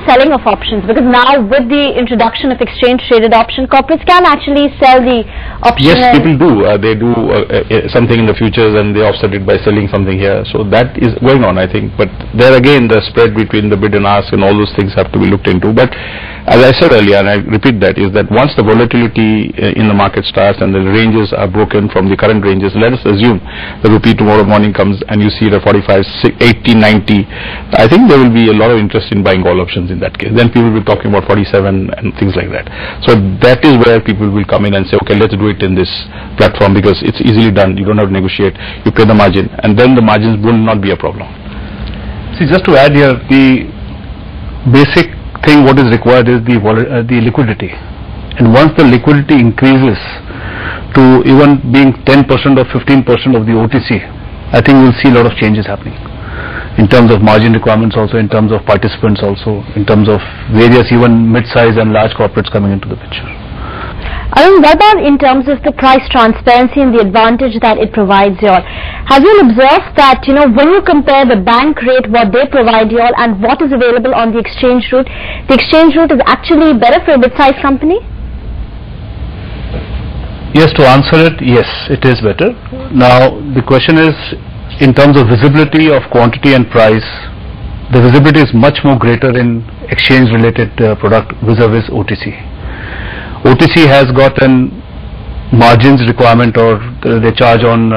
the selling of options? Because now with the introduction of exchange-traded option, corporates can actually sell the option. Yes, people do. They do something in the futures and they offset it by selling something here. So that is going on, I think. But there again, the spread between the bid and ask and all those things have to be looked into. But as I said earlier, and I repeat that, is that once the volatility in the market starts and the ranges are broken from the current ranges, let us assume the rupee tomorrow morning comes and you see it at 45, 80, 90, I think there will be a lot of interest in buying all options in that case. Then people will be talking about 47 and things like that. So that is where people will come in and say, okay, let's do it in this platform because it's easily done. You don't have to negotiate. You pay the margin, and then the margins will not be a problem. See, just to add here, the basic thing what is required is the liquidity, and once the liquidity increases to even being 10% or 15% of the OTC, I think we'll see a lot of changes happening in terms of margin requirements, also in terms of participants, also in terms of various even mid-size and large corporates coming into the picture. Arun, what about in terms of the price transparency and the advantage that it provides you all? Have you observed that, when you compare the bank rate, what they provide you all, and what is available on the exchange route, the exchange route is actually better for a mid-sized company? Yes, to answer it, yes, it is better. Now, the question is, in terms of visibility of quantity and price, the visibility is much more greater in exchange-related product vis-a-vis OTC. OTC has got an margins requirement, or they charge on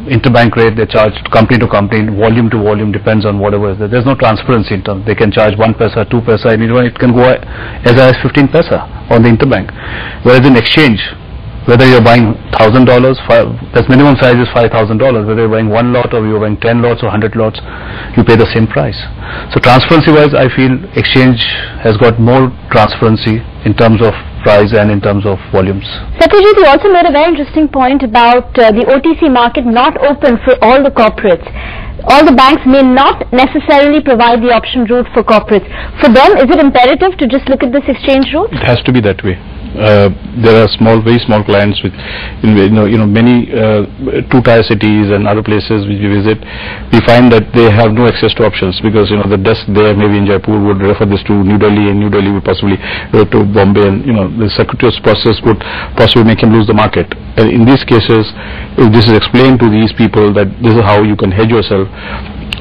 interbank rate, they charge company to company, volume to volume, depends on whatever is there. There's no transparency in terms. They can charge 1 paisa, 2 paisa, and it can go as high as 15 paisa on the interbank. Whereas in exchange, whether you're buying $1,000, that's minimum size is $5,000. Whether you're buying 1 lot or you're buying 10 lots or 100 lots, you pay the same price. So transparency-wise, I feel exchange has got more transparency in terms of price and in terms of volumes. Satyajit, you also made a very interesting point about the OTC market not open for all the corporates. All the banks may not necessarily provide the option route for corporates. For them, is it imperative to just look at this exchange route? It has to be that way. There are very small clients with, many two-tier cities and other places which we visit. We find that they have no access to options because the desk there maybe in Jaipur would refer this to New Delhi, and New Delhi would possibly go to Bombay, and the circuitous process would possibly make him lose the market. And in these cases, if this is explained to these people that this is how you can hedge yourself,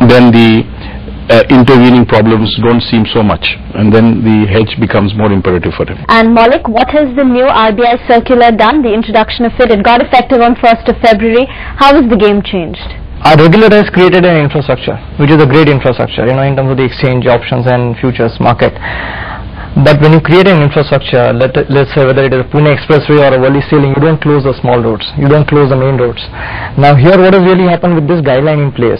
then the intervening problems don't seem so much, and then the hedge becomes more imperative for them. And Maulik, what has the new RBI circular done, the introduction of it? It got effective on 1st of February. How has the game changed? Our regulator has created an infrastructure, which is a great infrastructure, in terms of the exchange, options and futures market. But when you create an infrastructure, let's say whether it is a Pune expressway or a Worli ceiling, you don't close the small roads, you don't close the main roads. Now here what has really happened with this guideline in place,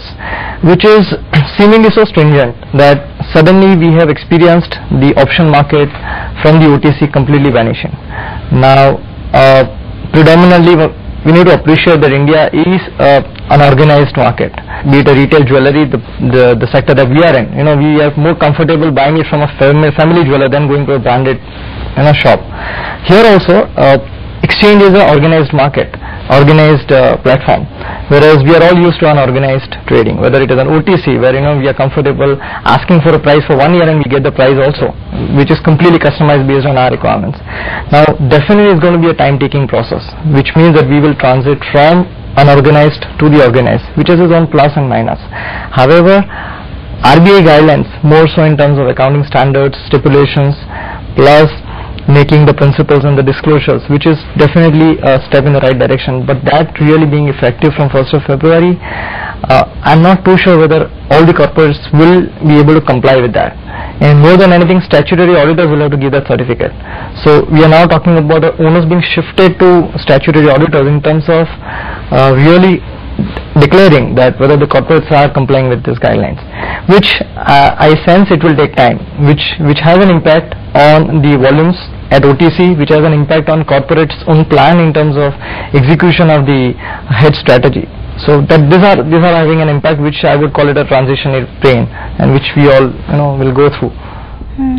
which is seemingly so stringent that suddenly we have experienced the option market from the OTC completely vanishing. Now predominantly we need to appreciate that India is an organized market, be it a retail jewellery, the sector that we are in. We are more comfortable buying it from a family jeweler than going to a branded shop. Here also, exchange is an organized market, organized platform, whereas we are all used to unorganized trading, whether it is an OTC where we are comfortable asking for a price for 1 year and we get the price also, which is completely customized based on our requirements. Now definitely it's going to be a time-taking process, which means that we will transit from unorganized to the organized, which is its own plus and minus. However, RBI guidelines, more so in terms of accounting standards, stipulations, plus making the principles and the disclosures, which is definitely a step in the right direction, but that really being effective from 1st of February, I'm not too sure whether all the corporates will be able to comply with that. And more than anything, statutory auditors will have to give that certificate. So we are now talking about the onus being shifted to statutory auditors in terms of really declaring that whether the corporates are complying with these guidelines, which I sense it will take time, which has an impact on the volumes at OTC, which has an impact on corporates' own plan in terms of execution of the hedge strategy. So that these are having an impact, which I would call it a transitionary pain, and which we all will go through.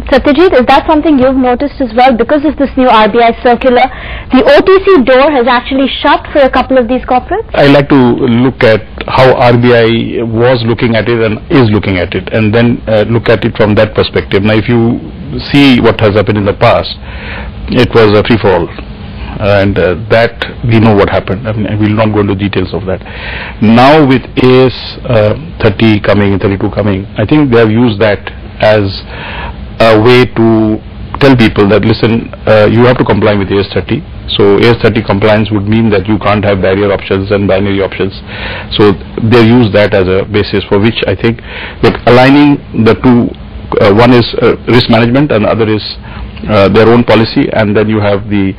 Satyajit, is that something you've noticed as well? Because of this new RBI circular, the OTC door has actually shut for a couple of these corporates? I like to look at how RBI was looking at it and is looking at it, and then look at it from that perspective. Now, if you see what has happened in the past, it was a free-for-all. And that we know what happened. I mean, we will not go into details of that. Now with AS 30 coming, 32 coming, I think they have used that as a way to tell people that, listen, you have to comply with AS 30. So AS 30 compliance would mean that you can't have barrier options and binary options. So they use that as a basis for which I think that aligning the two, one is risk management and the other is their own policy, and then you have the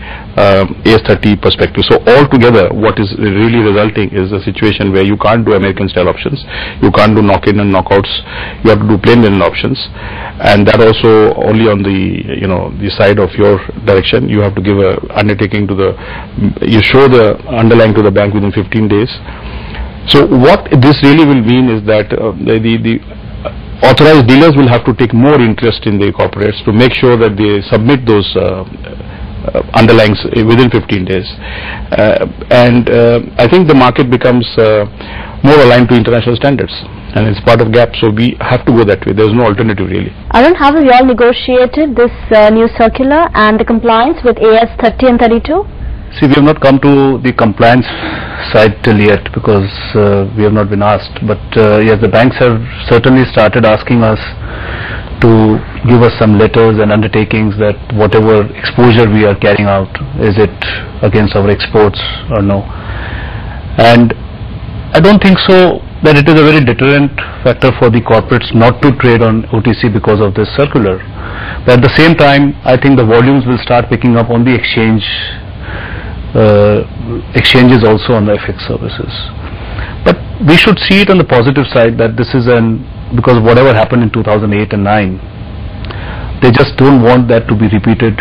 AS 30 perspective. So altogether, what is really resulting is a situation where you can't do American style options, you can't do knock-in and knockouts, you have to do plain vanilla options, and that also only on the the side of your direction. You have to give a undertaking to the, you show the underlying to the bank within 15 days. So what this really will mean is that the authorized dealers will have to take more interest in the corporates to make sure that they submit those underlyings within 15 days. I think the market becomes more aligned to international standards, and it's part of GAP, so we have to go that way. There's no alternative really. Arun, how have you all negotiated this new circular and the compliance with AS 30 and 32? See, we have not come to the compliance side till yet because we have not been asked. But yes, the banks have certainly started asking us to give us some letters and undertakings that whatever exposure we are carrying out, is it against our exports or no. And I don't think so that it is a very deterrent factor for the corporates not to trade on OTC because of this circular. But at the same time, I think the volumes will start picking up on the exchanges also on the FX services. But we should see it on the positive side that this is because whatever happened in 2008 and 9, they just don't want that to be repeated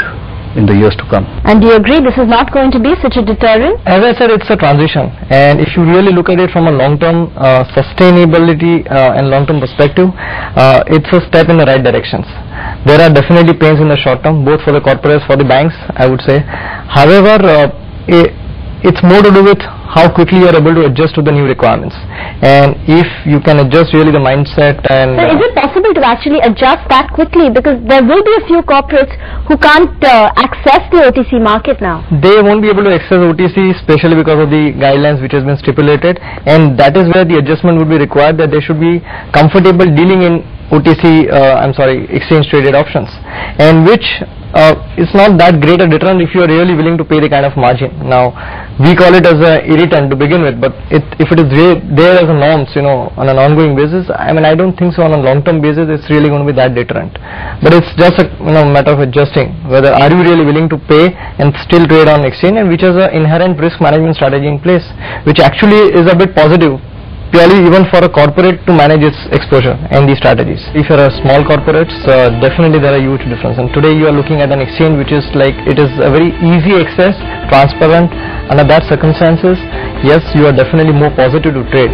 in the years to come. And do you agree this is not going to be such a deterrent? As I said, it's a transition, and if you really look at it from a long-term sustainability and long-term perspective, it's a step in the right directions. There are definitely pains in the short term, both for the corporates, for the banks, I would say. However, it's more to do with how quickly you are able to adjust to the new requirements, and if you can adjust really the mindset. And so is it possible to actually adjust that quickly, because there will be a few corporates who can't access the OTC market now? They won't be able to access OTC, especially because of the guidelines which has been stipulated, and that is where the adjustment would be required, that they should be comfortable dealing in OTC, exchange traded options, and which it's not that great a deterrent if you are really willing to pay the kind of margin. Now, we call it as a irritant to begin with, but if it is there as a norms, on an ongoing basis, I mean, I don't think so on a long-term basis it's really going to be that deterrent. But it's just a matter of adjusting whether are you really willing to pay and still trade on exchange, and which has an inherent risk management strategy in place, which actually is a bit positive, purely even for a corporate to manage its exposure and these strategies. If you're a small corporates, definitely there are huge difference. And today you are looking at an exchange which is like, it is a very easy access, transparent. Under that circumstances, yes, you are definitely more positive to trade.